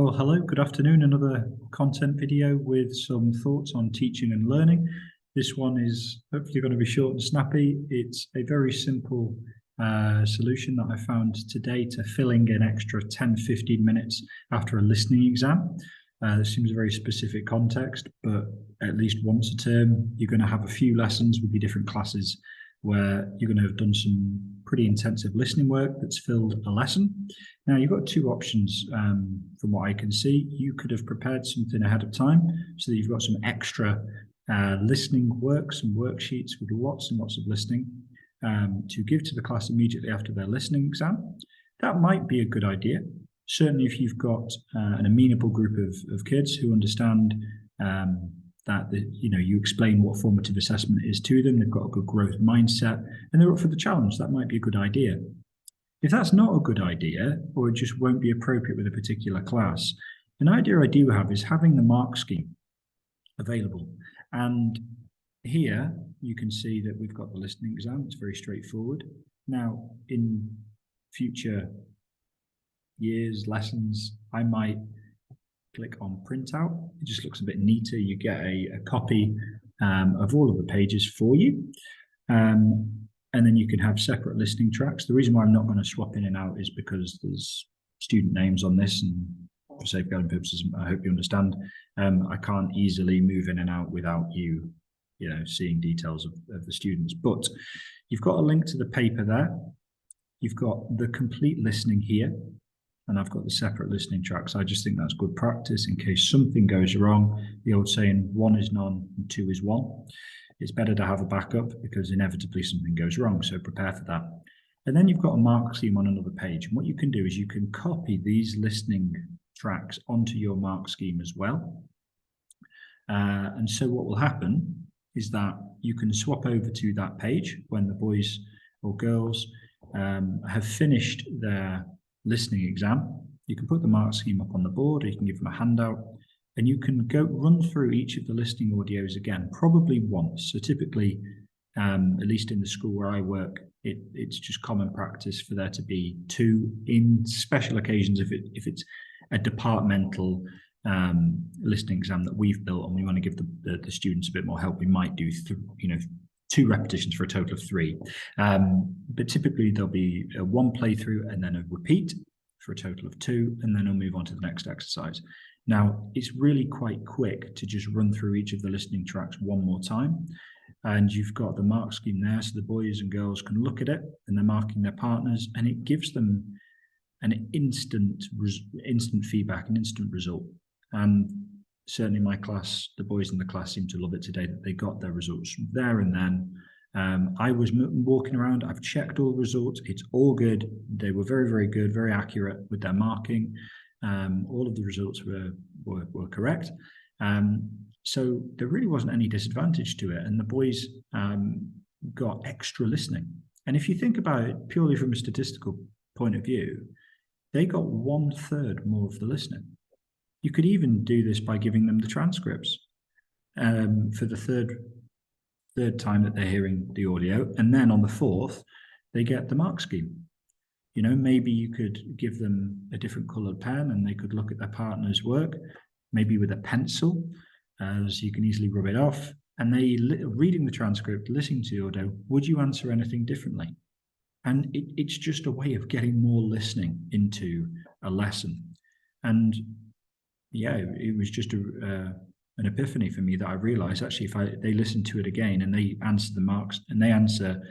Well, hello, good afternoon. Another content video with some thoughts on teaching and learning. This one is hopefully going to be short and snappy. It's a very simple solution that I found today to filling an extra 10-15 minutes after a listening exam. This seems a very specific context, but at least once a term, you're going to have a few lessons with your different classes where you're going to have done some pretty intensive listening work that's filled a lesson. Now, you've got two options from what I can see. You could have prepared something ahead of time so that you've got some extra listening work, some worksheets with lots and lots of listening to give to the class immediately after their listening exam. That might be a good idea. Certainly if you've got an amenable group of kids who understand that you explain what formative assessment is to them, they've got a good growth mindset, and they're up for the challenge. That might be a good idea. If that's not a good idea, or it just won't be appropriate with a particular class, an idea I do have is having the mark scheme available. And here you can see that we've got the listening exam. It's very straightforward. Now, in future years, lessons, I might click on printout. It just looks a bit neater. You get a copy of all of the pages for you. And then you can have separate listening tracks. The reason why I'm not going to swap in and out is because there's student names on this, and for safeguarding purposes, I hope you understand, I can't easily move in and out without you seeing details of the students. But you've got a link to the paper there. You've got the complete listening here, and I've got the separate listening tracks. I just think that's good practice in case something goes wrong. The old saying, 1 is none and 2 is 1. It's better to have a backup because inevitably something goes wrong, so prepare for that. And then you've got a mark scheme on another page. And what you can do is you can copy these listening tracks onto your mark scheme as well. And so what will happen is that you can swap over to that page when the boys or girls have finished their listening exam. You can put the mark scheme up on the board, or you can give them a handout, and you can go run through each of the listening audios again, probably once. So typically, at least in the school where I work, it's just common practice for there to be 2 in special occasions. If it's a departmental listening exam that we've built and we want to give the students a bit more help, we might do 2 repetitions for a total of 3. But typically there'll be a 1 playthrough and then a repeat for a total of 2, and then I'll move on to the next exercise. Now, it's really quite quick to just run through each of the listening tracks one more time. And you've got the mark scheme there, so the boys and girls can look at it and they're marking their partners, and it gives them an instant feedback, an instant result. And certainly my class, the boys in the class seem to love it today, that they got their results there and then. I was walking around, I've checked all the results, it's all good. They were very, very good, very accurate with their marking. All of the results were correct. So there really wasn't any disadvantage to it. And the boys got extra listening. And if you think about it purely from a statistical point of view, they got 1/3 more of the listening. You could even do this by giving them the transcripts for the third time that they're hearing the audio. And then on the 4th, they get the mark scheme. Maybe you could give them a different colored pen and they could look at their partner's work, maybe with a pencil, so you can easily rub it off. And they, reading the transcript, listening to the audio, would you answer anything differently? And it's just a way of getting more listening into a lesson. And yeah, it was just an epiphany for me that I realized actually if they listen to it again and they answer the marks and they answer,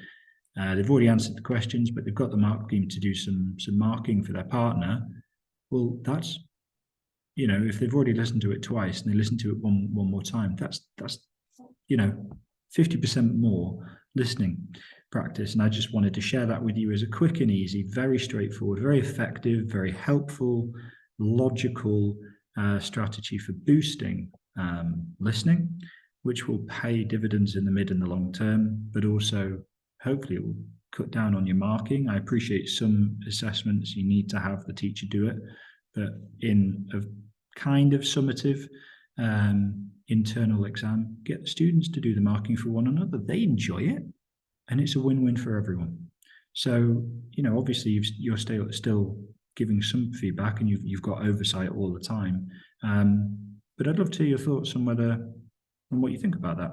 they've already answered the questions, but they've got the mark scheme to do some marking for their partner. Well, that's, if they've already listened to it twice and they listen to it one more time, that's 50% more listening practice. And I just wanted to share that with you as a quick and easy, very straightforward, very effective, very helpful, logical strategy for boosting listening, which will pay dividends in the mid and the long term, but also hopefully it will cut down on your marking. I appreciate some assessments you need to have the teacher do it, but in a kind of summative internal exam, get the students to do the marking for one another. They enjoy it, and it's a win-win for everyone. So, obviously you're still giving some feedback, and you've got oversight all the time. But I'd love to hear your thoughts on what you think about that.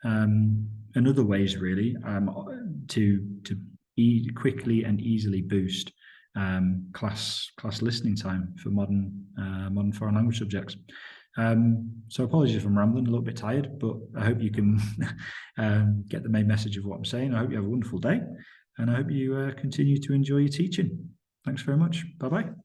And other ways really to quickly and easily boost class listening time for modern foreign language subjects. So apologies if I'm rambling, a little bit tired, but I hope you can get the main message of what I'm saying. I hope you have a wonderful day, and I hope you continue to enjoy your teaching. Thanks very much. Bye-bye.